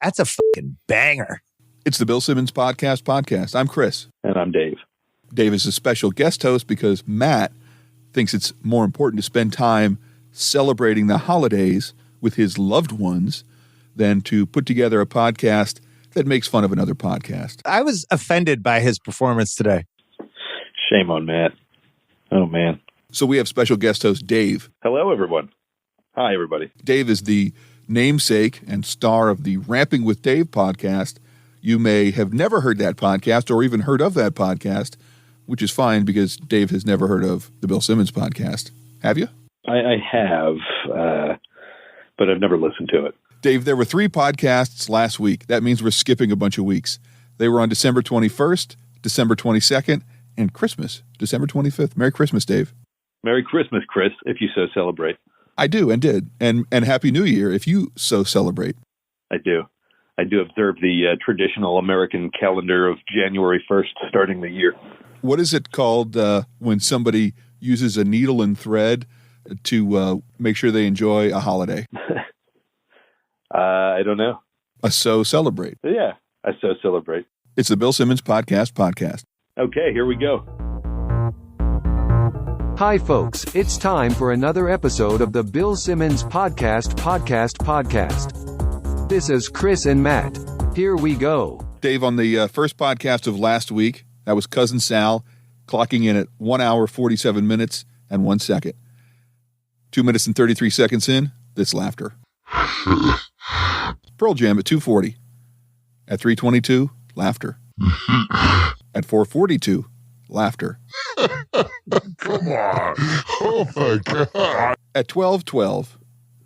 That's a fucking banger. It's the Bill Simmons podcast. I'm Chris. And I'm Dave. Dave is a special guest host because Matt thinks it's more important to spend time celebrating the holidays with his loved ones than to put together a podcast that makes fun of another podcast. I was offended by his performance today. Shame on Matt. Oh, man. So we have special guest host Dave. Hello, everyone. Hi, everybody. Dave is the namesake and star of the Ramping with Dave podcast. You may have never heard that podcast or even heard of that podcast, which is fine because Dave has never heard of the Bill Simmons podcast. Have you? I have, but I've never listened to it. Dave, there were 3 podcasts last week. That means we're skipping a bunch of weeks. They were on December 21st, December 22nd, and Christmas, December 25th. Merry Christmas, Dave. Merry Christmas, Chris, if you so celebrate. I do and did. And Happy New Year if you so celebrate. I do. I do observe the traditional American calendar of January 1st starting the year. What is it called when somebody uses a needle and thread to make sure they enjoy a holiday? I don't know. A so celebrate. Yeah, I so celebrate. It's the Bill Simmons podcast. Okay, here we go. Hi folks, it's time for another episode of the Bill Simmons podcast. This is Chris and Matt. Here we go. Dave, on the first podcast of last week, that was Cousin Sal, clocking in at 1 hour, 47 minutes, and 1 second. 2 minutes and 33 seconds in, this laughter. Pearl Jam at 2:40. At 3:22, laughter. At 4:42, laughter. Come on. Oh, my God. At 12:12,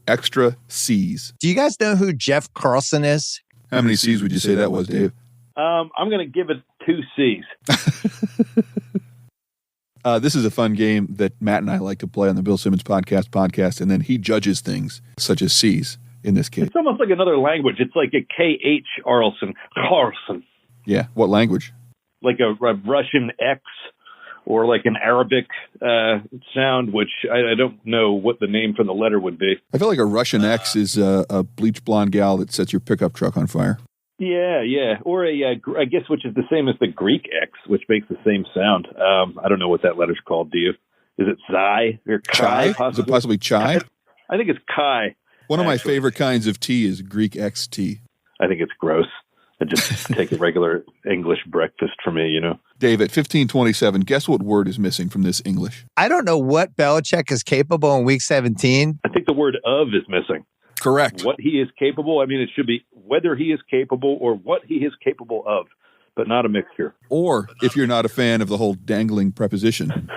extra C's. Do you guys know who Jeff Carlson is? How many C's would you say that was, Dave? I'm going to give it 2 C's. This is a fun game that Matt and I like to play on the Bill Simmons podcast, and then he judges things, such as C's in this case. It's almost like another language. It's like a K-H Carlson. Yeah, what language? Like a Russian X or like an Arabic sound, which I don't know what the name for the letter would be. I feel like a Russian X is a bleach blonde gal that sets your pickup truck on fire. Yeah. Or I guess which is the same as the Greek X, which makes the same sound. I don't know what that letter's called. Do you? Is it Xi or Chi? Is it possibly Chai? I think it's Chi. One of my favorite kinds of tea is Greek X tea. I think it's gross. I just take a regular English breakfast for me, you know. Dave, at 15:27, guess what word is missing from this English? I don't know what Belichick is capable in week 17. I think the word of is missing. Correct. What he is capable. I mean, it should be whether he is capable or what he is capable of, but not a mixture. Or, if you're not a fan of the whole dangling preposition,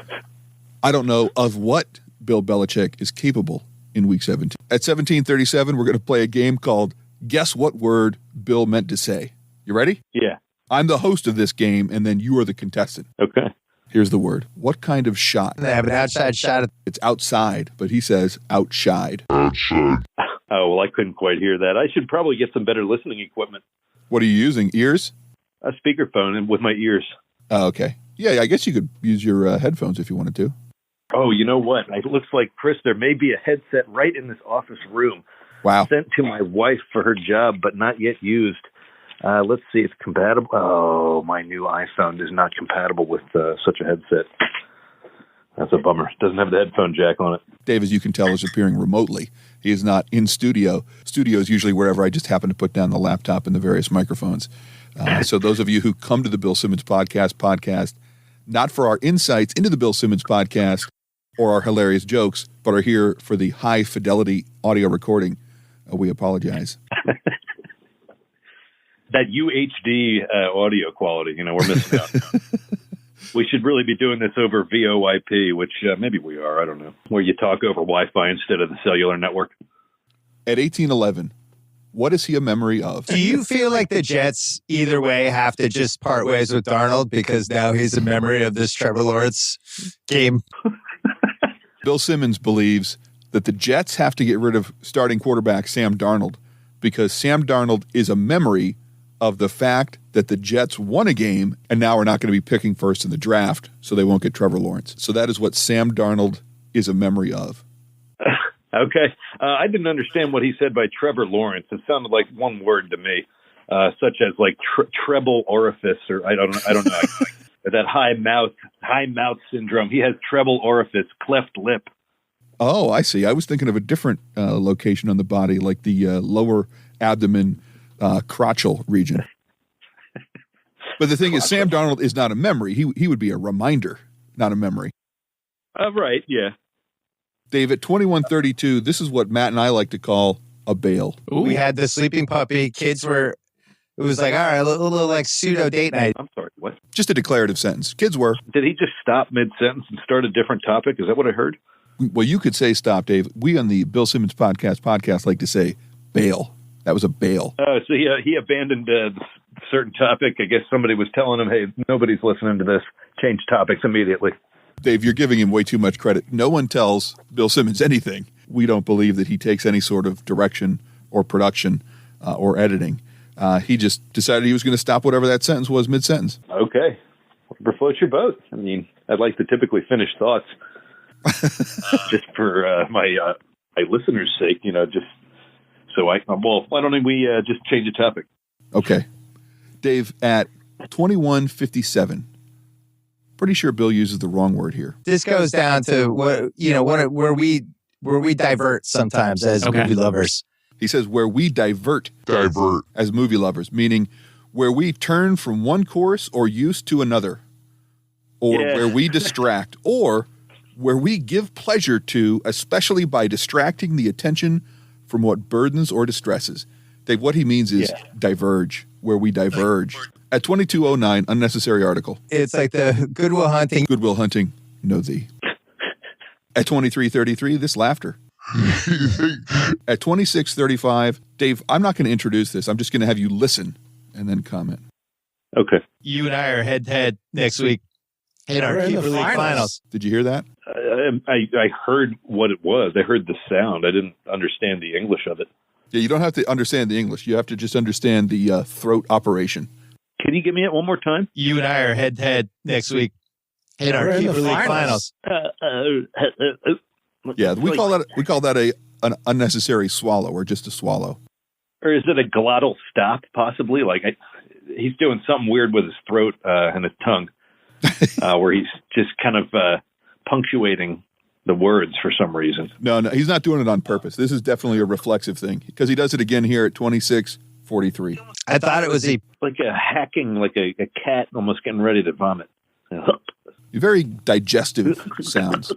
I don't know of what Bill Belichick is capable in week 17. At 17:37, we're going to play a game called Guess What Word Bill Meant to Say. You ready? Yeah. I'm the host of this game, and then you are the contestant. Okay. Here's the word. What kind of shot? They have an outside shot. It's outside, but he says outside. Outside. Oh, well, I couldn't quite hear that. I should probably get some better listening equipment. What are you using? Ears? A speakerphone and with my ears. Oh, okay. Yeah, I guess you could use your headphones if you wanted to. Oh, you know what? It looks like, Chris, there may be a headset right in this office room. Wow. Sent to my wife for her job, but not yet used. Let's see. It's compatible. Oh, my new iPhone is not compatible with such a headset. That's a bummer. It doesn't have the headphone jack on it. Dave, as you can tell, is appearing remotely. He is not in studio. Studio is usually wherever I just happen to put down the laptop and the various microphones. So those of you who come to the Bill Simmons podcast, not for our insights into the Bill Simmons podcast or our hilarious jokes, but are here for the high-fidelity audio recording, we apologize. That UHD audio quality, we're missing out. We should really be doing this over VoIP, which maybe we are, I don't know, where you talk over Wi-Fi instead of the cellular network. At 1811, what is he a memory of? Do you feel like the Jets, either way, have to just part ways with Darnold because now he's a memory of this Trevor Lawrence game? Bill Simmons believes that the Jets have to get rid of starting quarterback Sam Darnold because Sam Darnold is a memory of the fact that the Jets won a game and now are not going to be picking first in the draft, so they won't get Trevor Lawrence. So that is what Sam Darnold is a memory of. Okay. I didn't understand what he said by Trevor Lawrence. It sounded like one word to me, such as like treble orifice, or I don't know. That high mouth syndrome. He has treble orifice, cleft lip. Oh, I see. I was thinking of a different location on the body, like the lower abdomen, crotchal region. But the thing is, Sam Darnold is not a memory. He would be a reminder, not a memory. Right, yeah. Dave, at 21:32, this is what Matt and I like to call a bail. Ooh. We had the sleeping puppy. Kids were, it was like, all right, a little like pseudo date night. I'm sorry, what? Just a declarative sentence. Kids were. Did he just stop mid-sentence and start a different topic? Is that what I heard? Well, you could say stop, Dave. We on the Bill Simmons podcast like to say bail. That was a bail. So he abandoned a certain topic. I guess somebody was telling him, hey, nobody's listening to this. Change topics immediately. Dave, you're giving him way too much credit. No one tells Bill Simmons anything. We don't believe that he takes any sort of direction or production or editing. He just decided he was going to stop whatever that sentence was mid-sentence. Okay. Whatever floats your boat. I mean, I'd like to typically finish thoughts just for my listeners' sake, just so why don't we just change the topic? Okay. Dave, at 21:57, pretty sure Bill uses the wrong word here. This goes down to where we divert sometimes as movie lovers. He says where we divert as movie lovers, meaning where we turn from one course or use to another, or where we distract, or where we give pleasure to, especially by distracting the attention from what burdens or distresses. Dave, what he means is diverge, where we diverge. At 22:09, unnecessary article. It's like the Goodwill Hunting. Goodwill Hunting, know thee. At 23:33, this laughter. At 26:35, Dave, I'm not going to introduce this. I'm just going to have you listen and then comment. Okay. You and I are head-to-head next week in our Keeper League finals. Did you hear that? I heard what it was. I heard the sound. I didn't understand the English of it. Yeah, you don't have to understand the English. You have to just understand the throat operation. Can you give me it one more time? You and I are head-to-head next week in our Keeper League finals. Yeah, we call that an unnecessary swallow, or just a swallow. Or is it a glottal stop, possibly? Like he's doing something weird with his throat and his tongue, where he's just kind of punctuating the words for some reason. No, he's not doing it on purpose. This is definitely a reflexive thing, because he does it again here at 26:43. I thought it was like a hacking, like a cat almost getting ready to vomit. Very digestive sounds.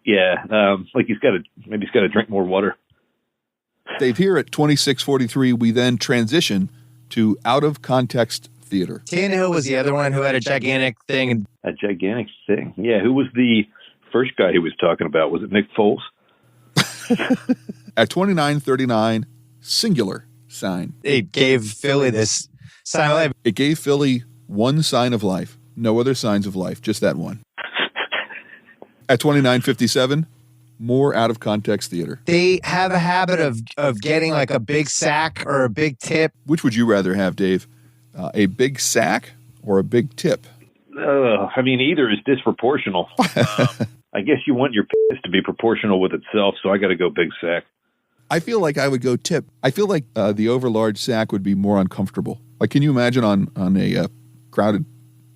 Yeah, like he's got to drink more water. Dave, here at 26:43, we then transition to out of context theater. Tannehill was the other one who had a gigantic thing. A gigantic thing. Yeah, who was the first guy he was talking about? Was it Nick Foles? At 29:39, singular sign. It gave Philly this sign of life. It gave Philly one sign of life. No other signs of life, just that one. At 29:57, more out of context theater. They have a habit of getting like a big sack or a big tip. Which would you rather have, Dave? A big sack or a big tip? I mean, either is disproportional. I guess you want your piss to be proportional with itself, so I got to go big sack. I feel like I would go tip. I feel like the overlarge sack would be more uncomfortable. Like, can you imagine on a crowded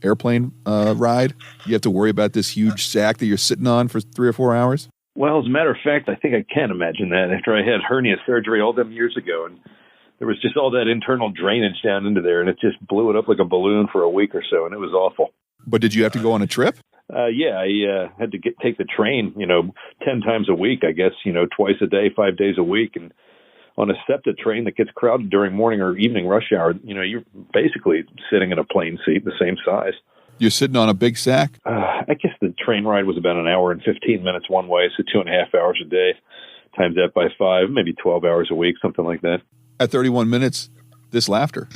airplane ride, you have to worry about this huge sack that you're sitting on for 3 or 4 hours? Well, as a matter of fact, I think I can imagine that after I had hernia surgery all them years ago, and there was just all that internal drainage down into there, and it just blew it up like a balloon for a week or so, and it was awful. But did you have to go on a trip? Yeah, I had to take the train, 10 times a week, I guess, twice a day, 5 days a week, and on a SEPTA train that gets crowded during morning or evening rush hour, you're basically sitting in a plane seat the same size. You're sitting on a big sack? I guess the train ride was about an hour and 15 minutes one way, so 2.5 hours a day. Times that by 5, maybe 12 hours a week, something like that. At 31 minutes, this laughter.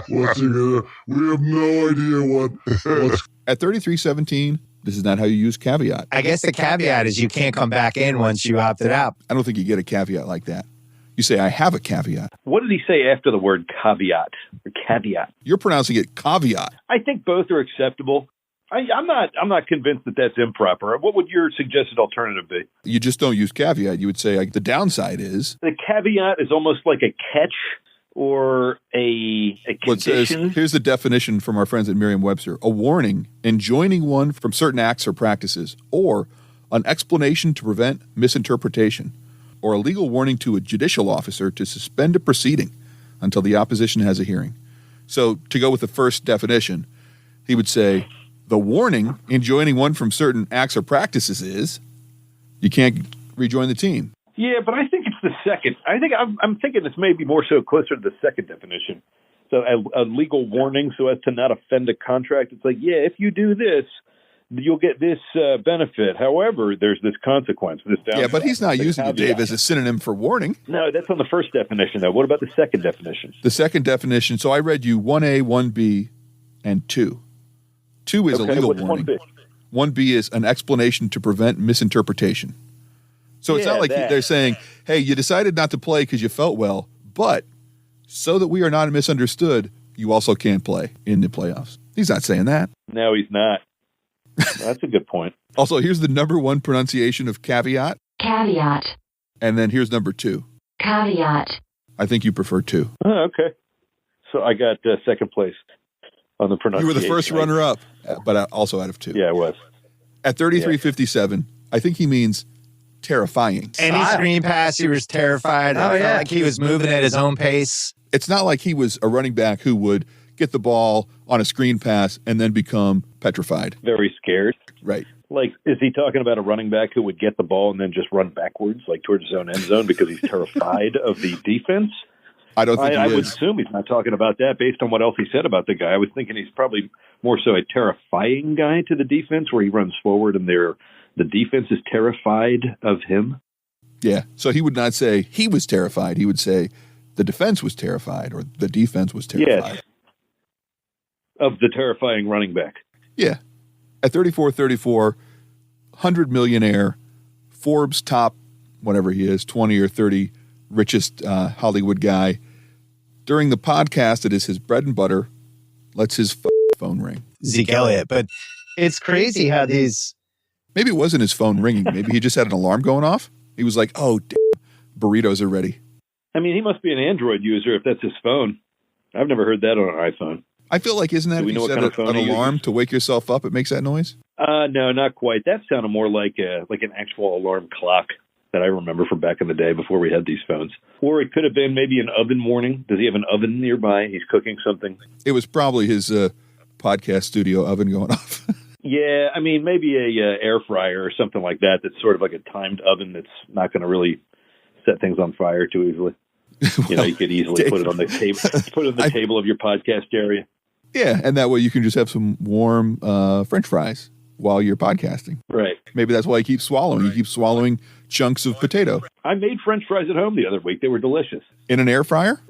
What's he gonna? We have no idea what's. At 33:17, this is not how you use caveat. I guess the caveat is you can't come back in once you opted out. I don't think you get a caveat like that. You say, I have a caveat. What did he say after the word caveat or caveat? You're pronouncing it caveat. I think both are acceptable. I'm not convinced that that's improper. What would your suggested alternative be? You just don't use caveat. You would say the downside is The caveat is almost like a catch or a what says, condition. here's the definition from our friends at Merriam-Webster: a warning enjoining one from certain acts or practices, or an explanation to prevent misinterpretation, or a legal warning to a judicial officer to suspend a proceeding until the opposition has a hearing. So to go with the first definition, he would say the warning enjoining one from certain acts or practices is you can't rejoin the team. Yeah, but I think it's the second. I think I'm thinking it's maybe more so closer to the second definition. So a legal warning so as to not offend a contract. It's like, yeah, if you do this, you'll get this benefit. However, there's this consequence. This downside. Yeah, but he's not using it, caveat. Dave, as a synonym for warning. No, that's on the first definition, though. What about the second definition? The second definition, so I read you 1A, 1B, and 2. 2 is a legal what's warning. 1B? 1B is an explanation to prevent misinterpretation. So it's not like they're saying, hey, you decided not to play because you felt well, but so that we are not misunderstood, you also can't play in the playoffs. He's not saying that. No, he's not. That's a good point. Also, here's the number one pronunciation of caveat. Caveat. And then here's number 2. Caveat. I think you prefer 2. Oh, okay. So I got second place on the You pronunciation. were the first runner-up, but also out of 2. Yeah, I was. At 33:57, I think he means terrifying. Any screen pass, he was terrified. I felt like he was moving at his own pace. It's not like he was a running back who would get the ball on a screen pass and then become petrified. Very scared. Right. Like, is he talking about a running back who would get the ball and then just run backwards, like towards his own end zone because he's terrified of the defense? I don't think I he would is. assume he's not talking about that based on what else he said about the guy. I was thinking he's probably more so a terrifying guy to the defense where he runs forward and the defense is terrified of him. Yeah. So he would not say he was terrified. He would say the defense was terrified or the defense was terrified. Yes. Of the terrifying running back. Yeah. At 34-34, 100 millionaire, Forbes top, whatever he is, 20 or 30 richest Hollywood guy. During the podcast, it is his bread and butter, lets his phone ring. Zeke Elliott. But it's crazy how these... Maybe it wasn't his phone ringing. Maybe he just had an alarm going off. He was like, oh, damn, burritos are ready. I mean, he must be an Android user if that's his phone. I've never heard that on an iPhone. I feel like, isn't that if you set an alarm to wake yourself up, it makes that noise? No, not quite. That sounded more like an actual alarm clock that I remember from back in the day before we had these phones. Or it could have been maybe an oven warning. Does he have an oven nearby? He's cooking something. It was probably his podcast studio oven going off. Yeah, I mean, maybe a air fryer or something like that. That's sort of like a timed oven that's not going to really set things on fire too easily. Well, you could easily put it on the table, table of your podcast area. Yeah, and that way you can just have some warm French fries while you're podcasting. Right. Maybe that's why he keeps swallowing. He keeps swallowing chunks of potato. I made French fries at home the other week. They were delicious. In an air fryer?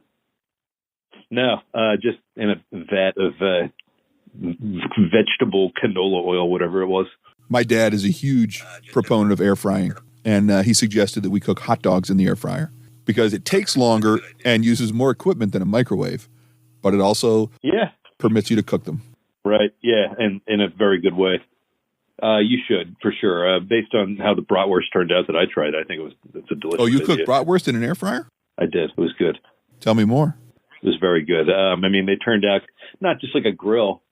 No, just in a vat of vegetable canola oil, whatever it was. My dad is a huge proponent of air frying, and he suggested that we cook hot dogs in the air fryer because it takes longer and uses more equipment than a microwave, but it also permits you to cook them. Right, yeah, and in a very good way. You should, for sure. Based on how the bratwurst turned out that I tried, I think it's a delicious Oh, you idea. cooked bratwurst in an air fryer? I did. It was good. Tell me more. It was very good. I mean, they turned out not just like a grill,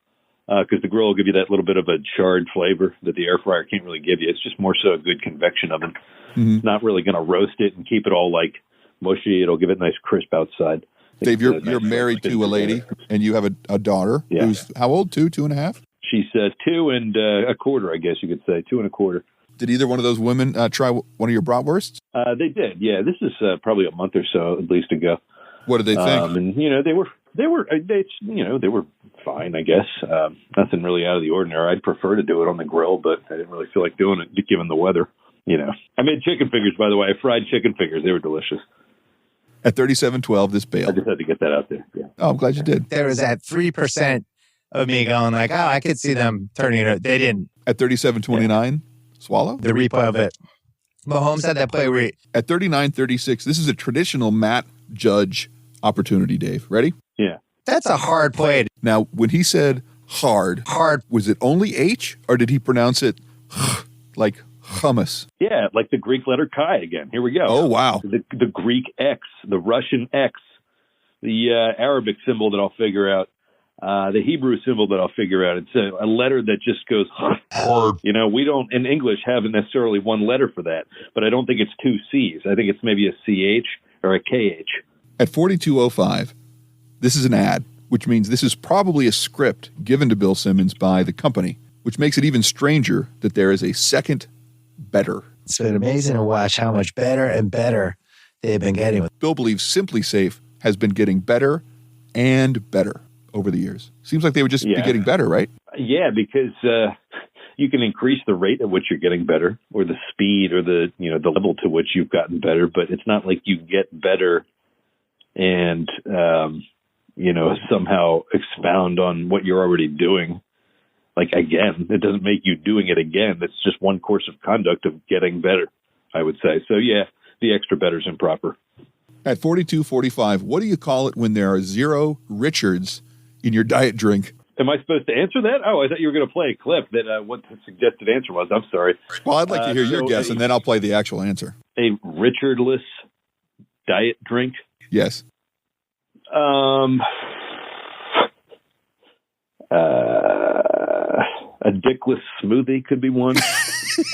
because the grill will give you that little bit of a charred flavor that the air fryer can't really give you. It's just more so a good convection oven. Mm-hmm. It's not really going to roast it and keep it all like mushy. It'll give it a nice crisp outside. Dave, you're married to a lady, and you have a daughter who's how old? 2.5? She's 2 and a quarter, I guess you could say, 2 1/4. Did either one of those women try one of your bratwursts? They did, yeah. This is probably a month or so at least ago. What did they think? And they were fine, I guess. Nothing really out of the ordinary. I'd prefer to do it on the grill, but I didn't really feel like doing it given the weather. I made chicken fingers, by the way. I fried chicken fingers. They were delicious. At 37-12, this bailed. I just had to get that out there. Yeah. Oh, I'm glad you did. There was that 3% of me going like, oh, I could see them turning it. They didn't. At 37-29, swallow? The replay of it. Mahomes had that play where At 39-36, this is a traditional Matt Judge opportunity, Dave. Ready? Yeah. That's a hard play. Now, when he said hard. Hard. Was it only H, or did he pronounce it like hummus? Yeah, like the Greek letter chi again. Here we go. Oh, wow. The Greek X, the Russian X, the Arabic symbol that I'll figure out, the Hebrew symbol that I'll figure out. It's a letter that just goes hard. You know, we don't, in English, have necessarily one letter for that, but I don't think it's two C's. I think it's maybe a CH or a KH. At 4205, this is an ad, which means this is probably a script given to Bill Simmons by the company, which makes it even stranger that there is a second better. It's been amazing to watch how much better and better they've been getting. Bill believes Simply Safe has been getting better and better over the years. Seems like they would just be getting better, right? Yeah, because you can increase the rate at which you're getting better, or the speed, or the level to which you've gotten better. But it's not like you get better and somehow expound on what you're already doing. Like, again, it doesn't make you doing it again. It's just one course of conduct of getting better, I would say. So, yeah, the extra better is improper. At 4245, what do you call it when there are 0 Richards in your diet drink? Am I supposed to answer that? Oh, I thought you were going to play a clip that what the suggested answer was. I'm sorry. Well, I'd like to hear your guess, and then I'll play the actual answer. A Richardless diet drink? Yes. A dickless smoothie could be one.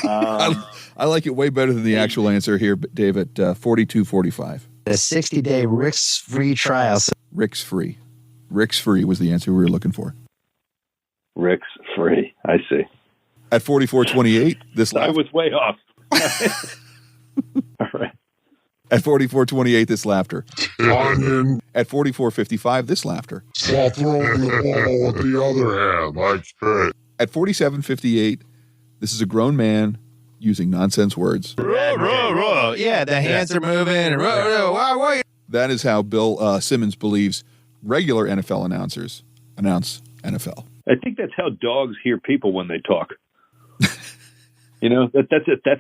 I like it way better than the actual answer here, Dave, at 4245. A 60-day Rick's-free trial. Rick's Free. Rick's Free was the answer we were looking for. Rick's Free. I see. At 4428, this I was way off. All right. At 4428, this laughter. Onion. At 4455, this laughter. While throwing the ball with the other hand, like straight. At 4758, this is a grown man using nonsense words. Yeah, the hands are moving. That is how Bill Simmons believes regular NFL announcers announce NFL. I think that's how dogs hear people when they talk. That's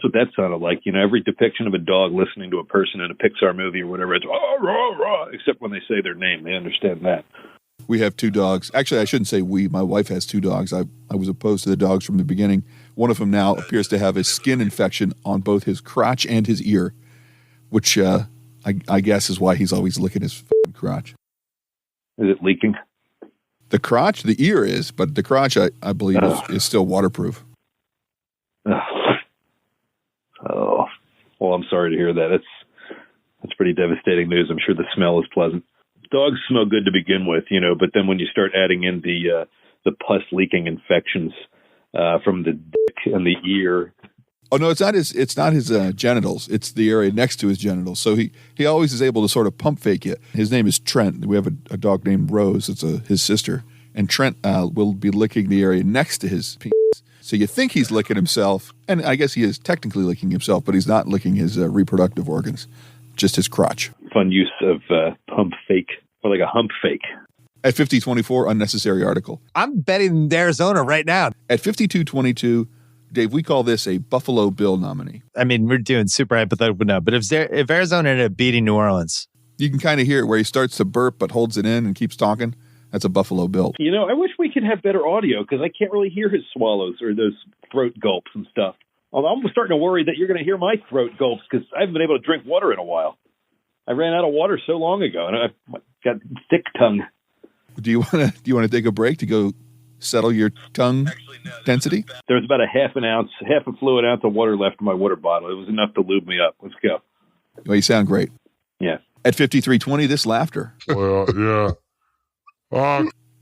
what that sounded like. Every depiction of a dog listening to a person in a Pixar movie or whatever, it's rah, rah, rah, except when they say their name. They understand that. We have 2 dogs. Actually, I shouldn't say we. My wife has 2 dogs. I was opposed to the dogs from the beginning. One of them now appears to have a skin infection on both his crotch and his ear, which I guess is why he's always licking his crotch. Is it leaking? The crotch, the ear is, but the crotch, I believe, is still waterproof. Oh, well, I'm sorry to hear that. That's pretty devastating news. I'm sure the smell is pleasant. Dogs smell good to begin with, but then when you start adding in the pus leaking infections from the dick and the ear. Oh no, it's not his genitals. It's the area next to his genitals. So he always is able to sort of pump fake it. His name is Trent. We have a dog named Rose. It's his sister, and Trent will be licking the area next to his penis. So you think he's licking himself, and I guess he is technically licking himself, but he's not licking his reproductive organs, just his crotch. Fun use of pump fake, or like a hump fake. At 5024, unnecessary article. I'm betting Arizona right now. At 5222, Dave, we call this a Buffalo Bill nominee. I mean, we're doing super hypothetical now, but if Arizona ended up beating New Orleans. You can kind of hear it where he starts to burp but holds it in and keeps talking. That's a Buffalo Bill. I wish we could have better audio because I can't really hear his swallows or those throat gulps and stuff. Although I'm starting to worry that you're going to hear my throat gulps because I haven't been able to drink water in a while. I ran out of water so long ago, and I've got thick tongue. Do you want to take a break to go settle your tongue density? There was about half a fluid ounce of water left in my water bottle. It was enough to lube me up. Let's go. Well, you sound great. Yeah. At 5320, this laughter. Well, yeah.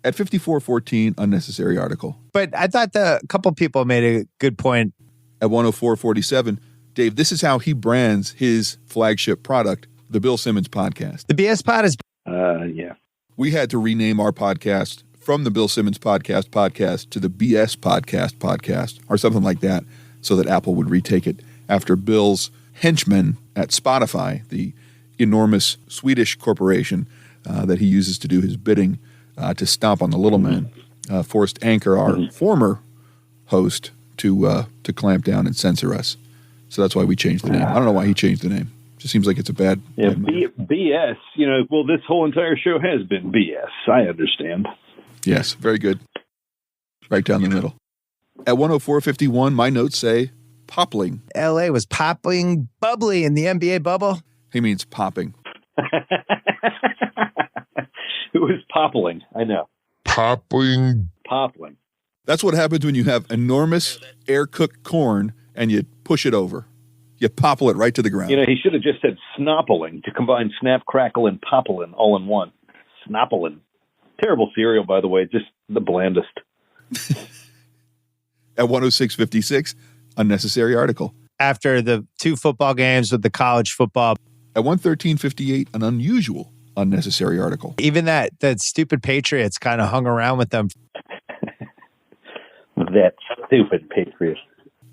At 5414, unnecessary article. But I thought a couple people made a good point. At 10447, Dave, this is how he brands his flagship product, the Bill Simmons podcast. The BS Pod is... Yeah. We had to rename our podcast from the Bill Simmons podcast to the BS podcast, or something like that, so that Apple would retake it after Bill's henchmen at Spotify, the enormous Swedish corporation that he uses to do his bidding to stomp on the little man, forced Anchor, our former host, to clamp down and censor us. So that's why we changed the name. I don't know why he changed the name. Just seems like it's a bad... Yeah, BS. Well, this whole entire show has been BS. I understand. Yes, very good. Right down the middle. At 104.51, my notes say poppling. LA was popping bubbly in the NBA bubble. He means popping. It was poppling. I know. Poppling. Poppling. That's what happens when you have enormous air-cooked corn and you push it over. You popple it right to the ground. You know, he should have just said snoppling to combine snap, crackle, and poppling all in one. Snoppling. Terrible cereal, by the way. Just the blandest. At 106.56, unnecessary article. After the 2 football games with the college football. At 113.58, an unusual unnecessary article. Even that stupid Patriots kind of hung around with them. That stupid Patriot.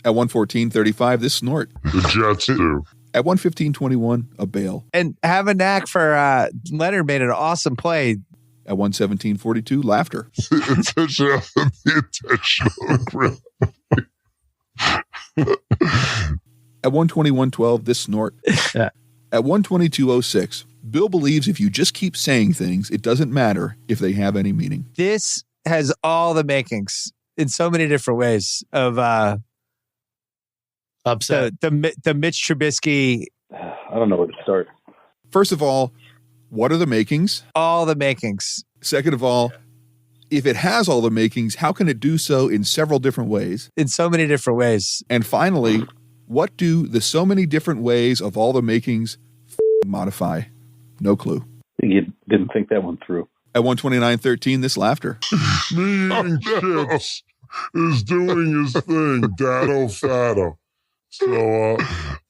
At 114.35, this snort. The Jets do. At 115.21, a bail. And have a knack for Leonard made an awesome play. At 117.42, laughter. Intentional. At 121.12, this snort. Yeah. At 122.06, Bill believes if you just keep saying things, it doesn't matter if they have any meaning. This has all the makings in so many different ways of Upset. the Mitch Trubisky. I don't know where to start. First of all, what are the makings? All the makings. Second of all, if it has all the makings, how can it do so in several different ways? In so many different ways. And finally, what do the so many different ways of all the makings modify? No clue. You didn't think that one through. At 129.13, this laughter. Me eating chips is doing his thing, Dado Fado. So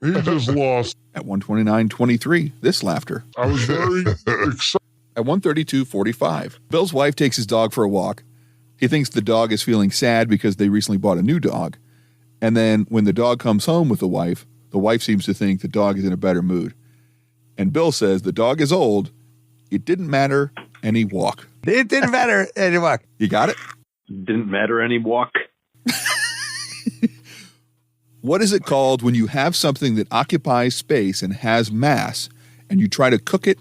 he just lost. At 129.23, this laughter. I was very excited. At 132.45, Bill's wife takes his dog for a walk. He thinks the dog is feeling sad because they recently bought a new dog. And then when the dog comes home with the wife seems to think the dog is in a better mood. And Bill says the dog is old. It didn't matter any walk. It didn't matter any walk. You got it? Didn't matter any walk. What is it called when you have something that occupies space and has mass, and you try to cook it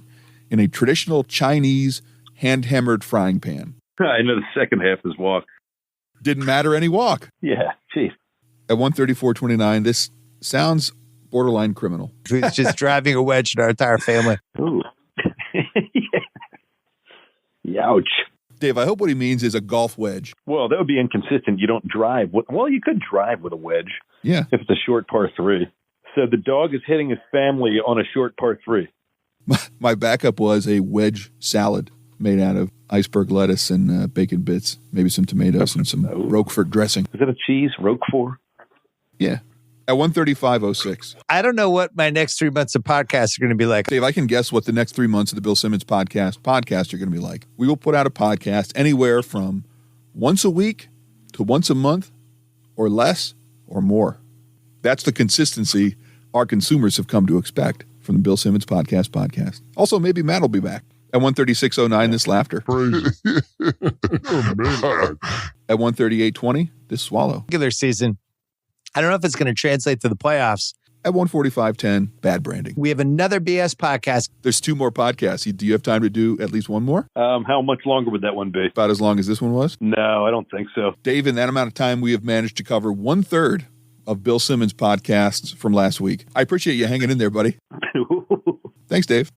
in a traditional Chinese hand-hammered frying pan? I know the second half is walk. Didn't matter any walk. Yeah, geez. At 134.29, this sounds borderline criminal. He's just driving a wedge in our entire family. Ooh. Youch. Dave, I hope what he means is a golf wedge. Well, that would be inconsistent. You don't drive. Well, you could drive with a wedge. Yeah. If it's a short par 3. So the dog is hitting his family on a short par 3. My backup was a wedge salad made out of iceberg lettuce and bacon bits, maybe some tomatoes and some Roquefort dressing. Is that a cheese? Roquefort? Yeah. At 135.06. I don't know what my next 3 months of podcasts are going to be like. Dave, I can guess what the next 3 months of the Bill Simmons podcast are going to be like. We will put out a podcast anywhere from once a week to once a month or less or more. That's the consistency our consumers have come to expect from the Bill Simmons podcast. Also, maybe Matt will be back. At 136.09, this laughter. Crazy. At 138.20, this swallow. Regular season. I don't know if it's going to translate to the playoffs. At 145.10, bad branding. We have another BS podcast. There's 2 more podcasts. Do you have time to do at least one more? How much longer would that one be? About as long as this one was? No, I don't think so. Dave, in that amount of time, we have managed to cover 1/3 of Bill Simmons' podcasts from last week. I appreciate you hanging in there, buddy. Thanks, Dave.